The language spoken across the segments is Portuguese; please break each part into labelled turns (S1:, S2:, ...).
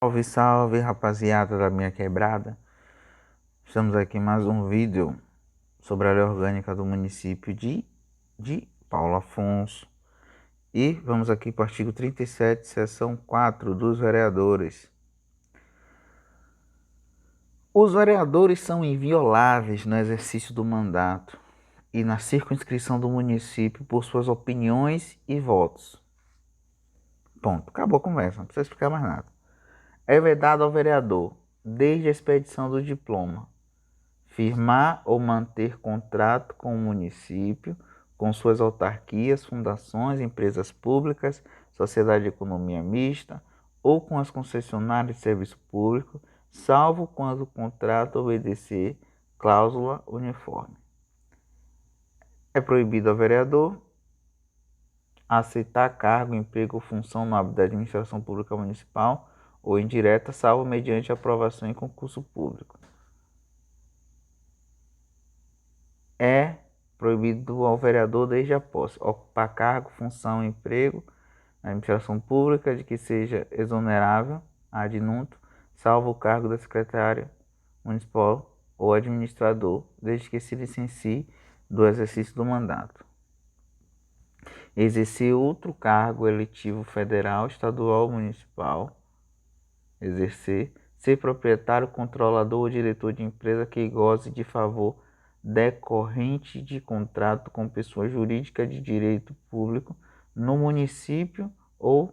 S1: Salve, salve, rapaziada da minha quebrada. Estamos aqui em mais um vídeo sobre a lei orgânica do município de Paulo Afonso. E vamos aqui para o artigo 37, seção 4 dos vereadores. Os vereadores são invioláveis no exercício do mandato e na circunscrição do município por suas opiniões e votos. Ponto. Acabou a conversa, não precisa explicar mais nada. É vedado ao vereador, desde a expedição do diploma, firmar ou manter contrato com o município, com suas autarquias, fundações, empresas públicas, sociedade de economia mista ou com as concessionárias de serviço público, salvo quando o contrato obedecer cláusula uniforme. É proibido ao vereador aceitar cargo, emprego ou função no âmbito da administração pública municipal ou indireta, salvo mediante aprovação em concurso público. É proibido ao vereador desde a posse ocupar cargo, função, emprego na administração pública de que seja exonerável ad nutum, salvo o cargo da secretária municipal ou administrador, desde que se licencie do exercício do mandato. Exercer outro cargo eletivo federal, estadual ou municipal. Exercer. Ser proprietário, controlador ou diretor de empresa que goze de favor decorrente de contrato com pessoa jurídica de direito público no município ou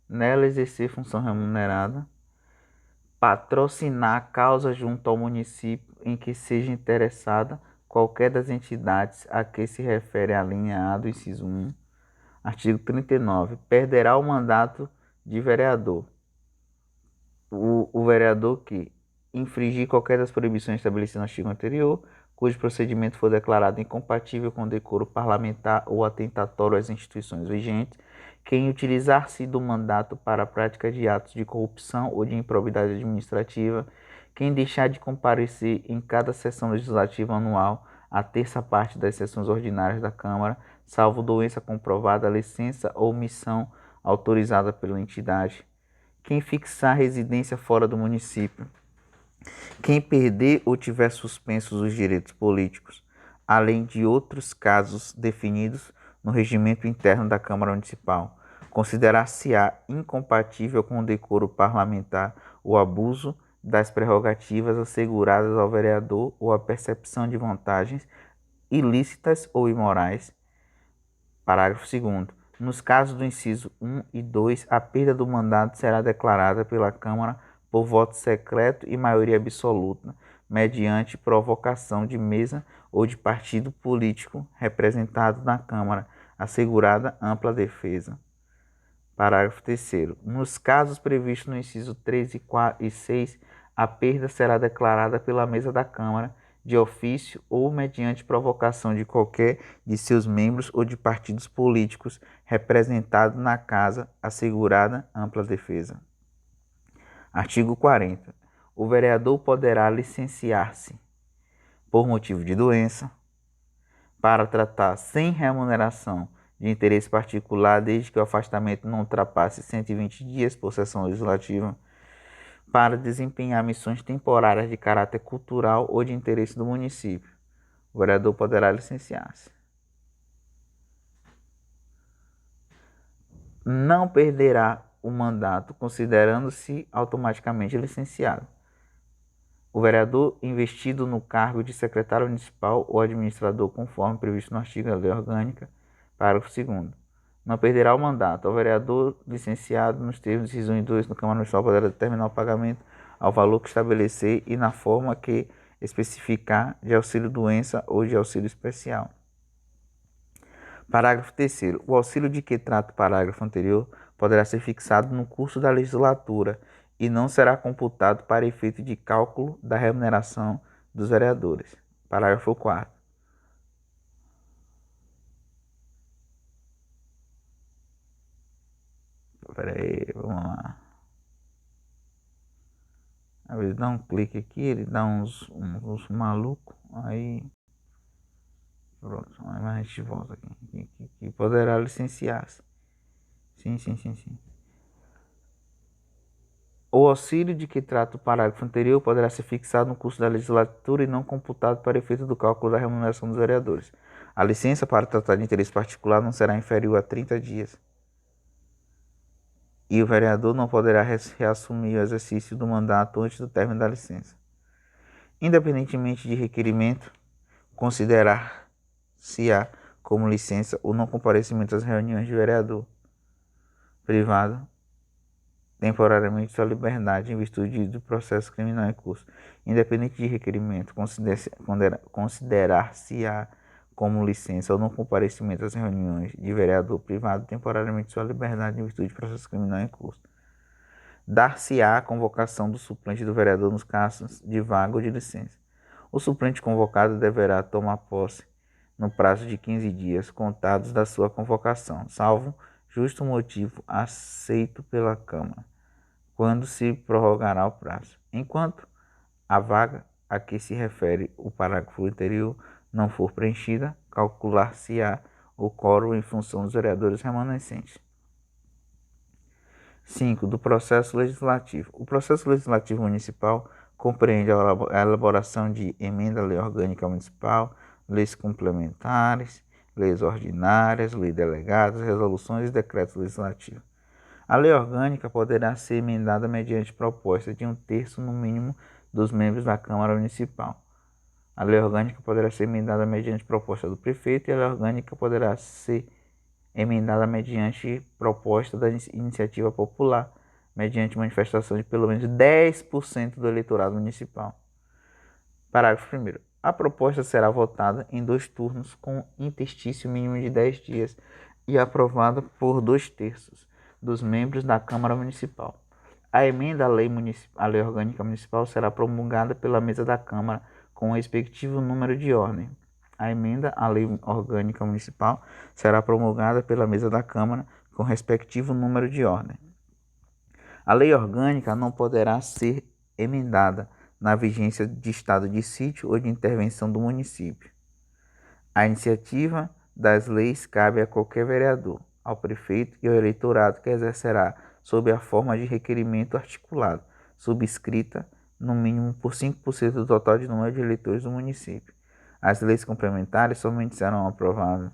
S1: nela exercer função remunerada. Patrocinar causa junto ao município em que seja interessada qualquer das entidades a que se refere a linha A do inciso 1. Artigo 39. Perderá o mandato de vereador o vereador que infringir qualquer das proibições estabelecidas no artigo anterior, cujo procedimento for declarado incompatível com o decoro parlamentar ou atentatório às instituições vigentes, quem utilizar-se do mandato para a prática de atos de corrupção ou de improbidade administrativa, quem deixar de comparecer em cada sessão legislativa anual a terça parte das sessões ordinárias da Câmara, salvo doença comprovada, licença ou missão autorizada pela entidade, quem fixar residência fora do município, quem perder ou tiver suspensos os direitos políticos, além de outros casos definidos no regimento interno da Câmara Municipal, considerar-se-á incompatível com o decoro parlamentar o abuso das prerrogativas asseguradas ao vereador ou a percepção de vantagens ilícitas ou imorais. Parágrafo 2º. Nos casos do inciso 1 e 2, a perda do mandato será declarada pela Câmara por voto secreto e maioria absoluta, mediante provocação de mesa ou de partido político representado na Câmara, assegurada ampla defesa. Parágrafo 3º. Nos casos previstos no inciso 3 e 6, a perda será declarada pela mesa da Câmara, de ofício ou mediante provocação de qualquer de seus membros ou de partidos políticos representados na Casa, assegurada ampla defesa. Artigo 40. O vereador poderá licenciar-se por motivo de doença para tratar sem remuneração de interesse particular, desde que o afastamento não ultrapasse 120 dias por sessão legislativa, para desempenhar missões temporárias de caráter cultural ou de interesse do município. O vereador poderá licenciar-se. Não perderá o mandato, considerando-se automaticamente licenciado. O vereador investido no cargo de secretário municipal ou administrador, conforme previsto no artigo da Lei Orgânica, parágrafo 2º, não perderá o mandato. O vereador licenciado nos termos de inciso 1 e 2 no Câmara Municipal poderá determinar o pagamento ao valor que estabelecer e na forma que especificar de auxílio-doença ou de auxílio especial. Parágrafo 3º. O auxílio de que trata o parágrafo anterior poderá ser fixado no curso da legislatura e não será computado para efeito de cálculo da remuneração dos vereadores. Parágrafo 4º. Peraí, vamos lá. Às vezes dá um clique aqui, ele dá uns malucos, aí pronto, aí a gente volta aqui, que poderá licenciar-se. Sim. O auxílio de que trata o parágrafo anterior poderá ser fixado no curso da legislatura e não computado para efeito do cálculo da remuneração dos vereadores. A licença para tratar de interesse particular não será inferior a 30 dias. E o vereador não poderá reassumir o exercício do mandato antes do término da licença. Independentemente de requerimento, considerar-se-á como licença o não comparecimento às reuniões de vereador privado temporariamente sua liberdade em virtude do processo criminal em curso. Independente de requerimento, considerar-se-á como licença ou não comparecimento às reuniões de vereador privado temporariamente sua liberdade em virtude do processo criminal em curso. Dar-se-á a convocação do suplente do vereador nos casos de vaga ou de licença. O suplente convocado deverá tomar posse no prazo de 15 dias contados da sua convocação, salvo justo motivo aceito pela Câmara, quando se prorrogará o prazo. Enquanto a vaga a que se refere o parágrafo anterior não for preenchida, calcular-se-á o quórum em função dos vereadores remanescentes. 5. Do processo legislativo. O processo legislativo municipal compreende a elaboração de emenda à lei orgânica municipal, leis complementares, leis ordinárias, leis delegadas, resoluções e decretos legislativos. A lei orgânica poderá ser emendada mediante proposta de 1/3 no mínimo dos membros da Câmara Municipal. A lei orgânica poderá ser emendada mediante proposta do prefeito e a lei orgânica poderá ser emendada mediante proposta da iniciativa popular, mediante manifestação de pelo menos 10% do eleitorado municipal. Parágrafo 1º. A proposta será votada em 2 turnos com interstício mínimo de 10 dias e aprovada por 2/3 dos membros da Câmara Municipal. A emenda à lei orgânica municipal será promulgada pela mesa da Câmara com o respectivo número de ordem. A emenda à lei orgânica municipal será promulgada pela mesa da Câmara com o respectivo número de ordem. A lei orgânica não poderá ser emendada na vigência de estado de sítio ou de intervenção do município. A iniciativa das leis cabe a qualquer vereador, ao prefeito e ao eleitorado, que exercerá sob a forma de requerimento articulado, subscrita no mínimo por 5% do total de número de eleitores do município. As leis complementares somente serão aprovadas.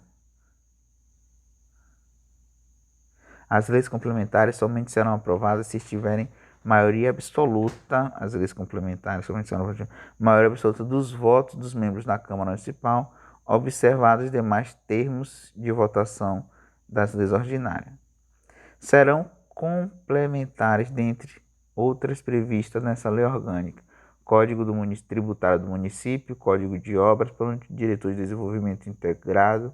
S1: As leis complementares somente serão aprovadas se estiverem maioria absoluta. As leis complementares somente serão aprovadas maioria absoluta dos votos dos membros da Câmara Municipal, observados os demais termos de votação das leis ordinárias. Serão complementares, dentre outras previstas nessa lei orgânica, Código Tributário do Município, Código de Obras, Plano Diretor de Desenvolvimento Integrado,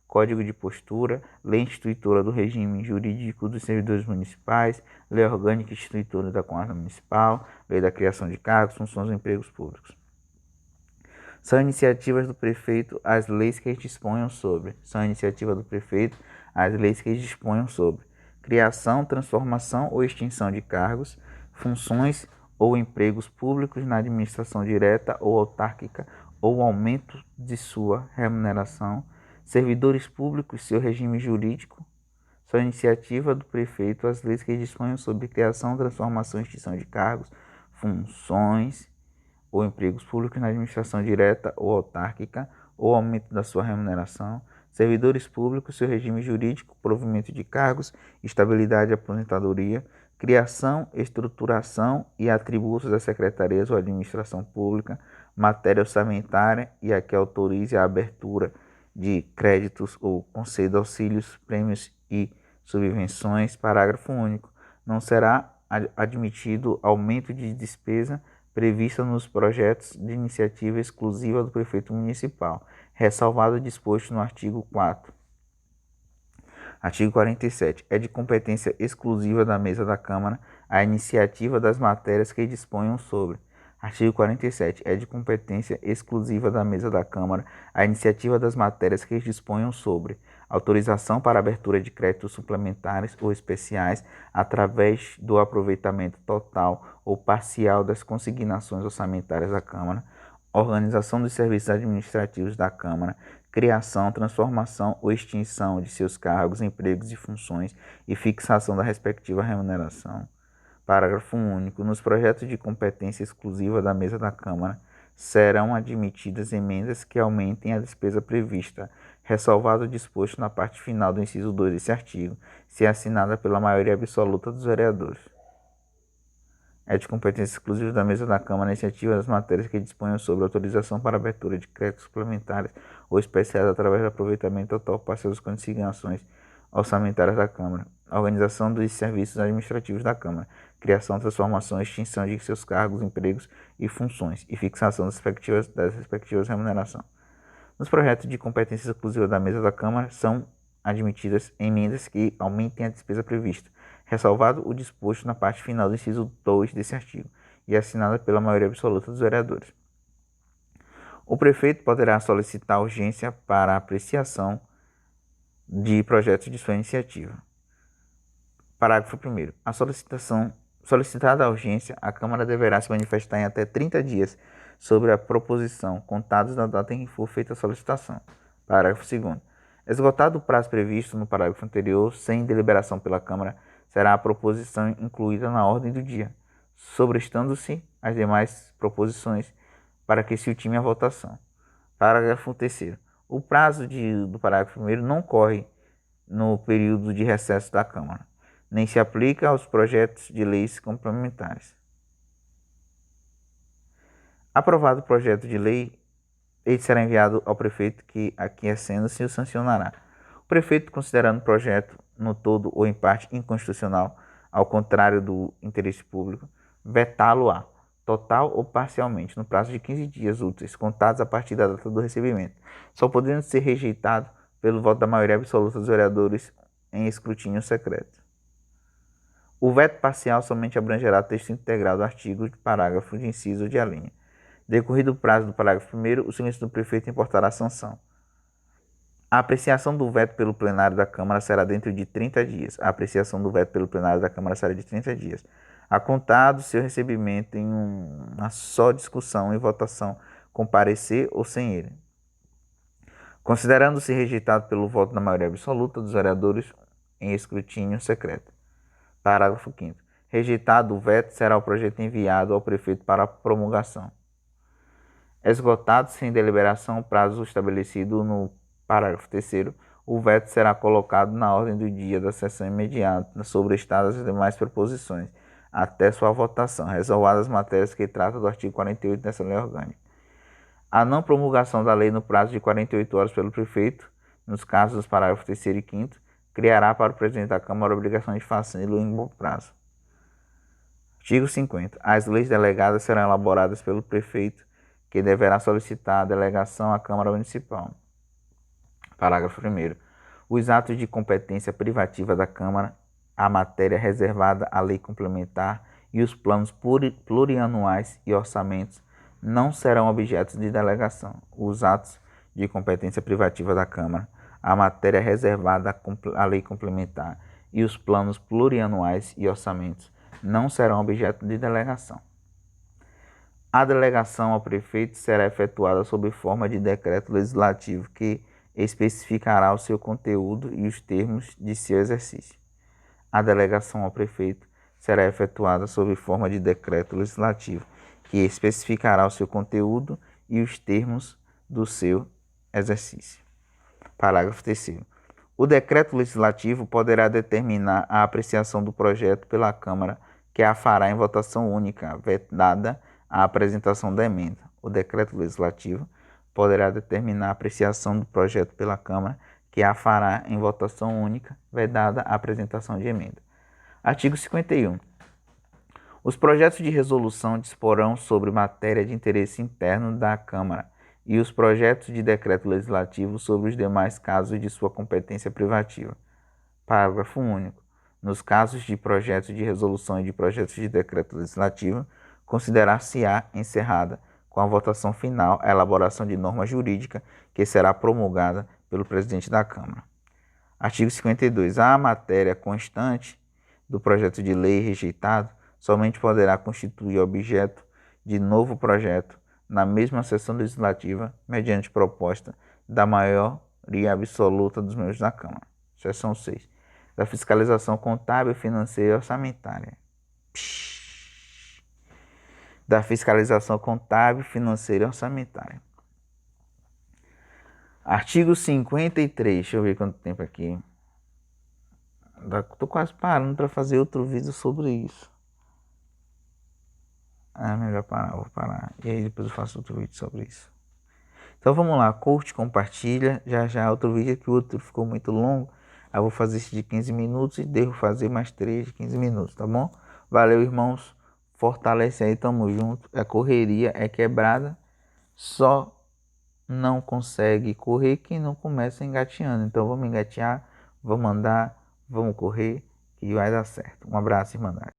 S1: Código de Postura, Lei Instituidora do Regime Jurídico dos Servidores Municipais, Lei Orgânica Instituidora da Guarda Municipal, Lei da Criação de Cargos, Funções e Empregos Públicos. São iniciativas do prefeito as leis que disponham sobre. São iniciativa do prefeito as leis que disponham sobre criação, transformação ou extinção de cargos, funções ou empregos públicos na administração direta ou autárquica ou aumento de sua remuneração, servidores públicos, seu regime jurídico. São iniciativa do prefeito as leis que disponham sobre criação, transformação e extinção de cargos, funções ou empregos públicos na administração direta ou autárquica ou aumento da sua remuneração, servidores públicos, seu regime jurídico, provimento de cargos, estabilidade e aposentadoria, criação, estruturação e atributos das secretarias ou administração pública, matéria orçamentária e a que autorize a abertura de créditos ou conceda auxílios, prêmios e subvenções. Parágrafo único. Não será admitido aumento de despesa prevista nos projetos de iniciativa exclusiva do prefeito municipal, ressalvado o disposto no artigo 4. Artigo 47. É de competência exclusiva da mesa da Câmara a iniciativa das matérias que disponham sobre. Artigo 47. É de competência exclusiva da mesa da Câmara a iniciativa das matérias que disponham sobre autorização para abertura de créditos suplementares ou especiais através do aproveitamento total ou parcial das consignações orçamentárias da Câmara, organização dos serviços administrativos da Câmara, criação, transformação ou extinção de seus cargos, empregos e funções e fixação da respectiva remuneração. Parágrafo único. Nos projetos de competência exclusiva da mesa da Câmara, serão admitidas emendas que aumentem a despesa prevista, ressalvado o disposto na parte final do inciso 2 desse artigo, se assinada pela maioria absoluta dos vereadores. É de competência exclusiva da mesa da Câmara a iniciativa das matérias que disponham sobre autorização para abertura de créditos suplementares ou especiais através do aproveitamento total ou parcial das consignações orçamentárias da Câmara, a organização dos serviços administrativos da Câmara, criação, transformação e extinção de seus cargos, empregos e funções, e fixação das respectivas remunerações. Nos projetos de competência exclusiva da mesa da Câmara são admitidas emendas que aumentem a despesa prevista, ressalvado o disposto na parte final do inciso 2 desse artigo, e assinada pela maioria absoluta dos vereadores. O prefeito poderá solicitar urgência para apreciação de projetos de sua iniciativa. Parágrafo 1º. A solicitada a urgência, a Câmara deverá se manifestar em até 30 dias sobre a proposição, contados da data em que for feita a solicitação. Parágrafo 2º. Esgotado o prazo previsto no parágrafo anterior, sem deliberação pela Câmara, será a proposição incluída na ordem do dia, sobrestando-se as demais proposições para que se ultime a votação. Parágrafo 3º. O prazo do parágrafo 1º não corre no período de recesso da Câmara, nem se aplica aos projetos de leis complementares. Aprovado o projeto de lei, ele será enviado ao prefeito que, aquiescendo-se, o sancionará. O prefeito, considerando o projeto no todo ou em parte inconstitucional, ao contrário do interesse público, vetá-lo-á, total ou parcialmente, no prazo de 15 dias úteis, contados a partir da data do recebimento, só podendo ser rejeitado pelo voto da maioria absoluta dos vereadores em escrutínio secreto. O veto parcial somente abrangerá o texto integral do artigo, parágrafo de inciso de alínea. Decorrido o prazo do parágrafo 1º, o silêncio do prefeito importará a sanção. A apreciação do veto pelo plenário da Câmara será dentro de 30 dias. A apreciação do veto pelo plenário da Câmara será de 30 dias. A contar do seu recebimento em uma só discussão e votação, com parecer ou sem ele. Considerando-se rejeitado pelo voto da maioria absoluta dos vereadores em escrutínio secreto. Parágrafo 5º. Rejeitado o veto, será o projeto enviado ao prefeito para promulgação. Esgotado sem deliberação o prazo estabelecido no parágrafo 3º, o veto será colocado na ordem do dia da sessão imediata, sobrestadas as demais proposições, até sua votação, ressalvadas as matérias que tratam do artigo 48 dessa lei orgânica. A não promulgação da lei no prazo de 48 horas pelo prefeito, nos casos dos parágrafos 3º e 5º, criará para o presidente da Câmara a obrigação de fazê-lo em bom prazo. Artigo 50. As leis delegadas serão elaboradas pelo prefeito, que deverá solicitar a delegação à Câmara Municipal. Parágrafo 1º. Os atos de competência privativa da Câmara, a matéria reservada à lei complementar e os planos plurianuais e orçamentos não serão objetos de delegação. Os atos de competência privativa da Câmara, a matéria reservada à lei complementar e os planos plurianuais e orçamentos não serão objeto de delegação. A delegação ao prefeito será efetuada sob forma de decreto legislativo que especificará o seu conteúdo e os termos de seu exercício. A delegação ao prefeito será efetuada sob forma de decreto legislativo que especificará o seu conteúdo e os termos do seu exercício. Parágrafo 3º. O decreto legislativo poderá determinar a apreciação do projeto pela Câmara, que a fará em votação única, vedada a apresentação da emenda. O decreto legislativo poderá determinar a apreciação do projeto pela Câmara, que a fará em votação única, vedada a apresentação de emenda. Artigo 51. Os projetos de resolução disporão sobre matéria de interesse interno da Câmara e os projetos de decreto legislativo sobre os demais casos de sua competência privativa. Parágrafo único. Nos casos de projetos de resolução e de projetos de decreto legislativo, considerar-se-á encerrada, com a votação final, a elaboração de norma jurídica que será promulgada pelo presidente da Câmara. Artigo 52. A matéria constante do projeto de lei rejeitado somente poderá constituir objeto de novo projeto na mesma sessão legislativa, mediante proposta da maioria absoluta dos membros da Câmara. Seção 6. Da fiscalização contábil, financeira e orçamentária. da fiscalização contábil, financeira e orçamentária. Artigo 53, deixa eu ver quanto tempo aqui. Tô quase parando para fazer outro vídeo sobre isso. Melhor parar, vou parar. E aí depois eu faço outro vídeo sobre isso. Então vamos lá, curte, compartilha. Já outro vídeo que o outro ficou muito longo. Eu vou fazer esse de 15 minutos e devo fazer mais 3 de 15 minutos, tá bom? Valeu, irmãos. Fortalece aí, tamo junto. É correria, é quebrada. Só não consegue correr quem não começa engateando. Então vamos engatear, vamos andar, vamos correr, que vai dar certo. Um abraço, irmandade.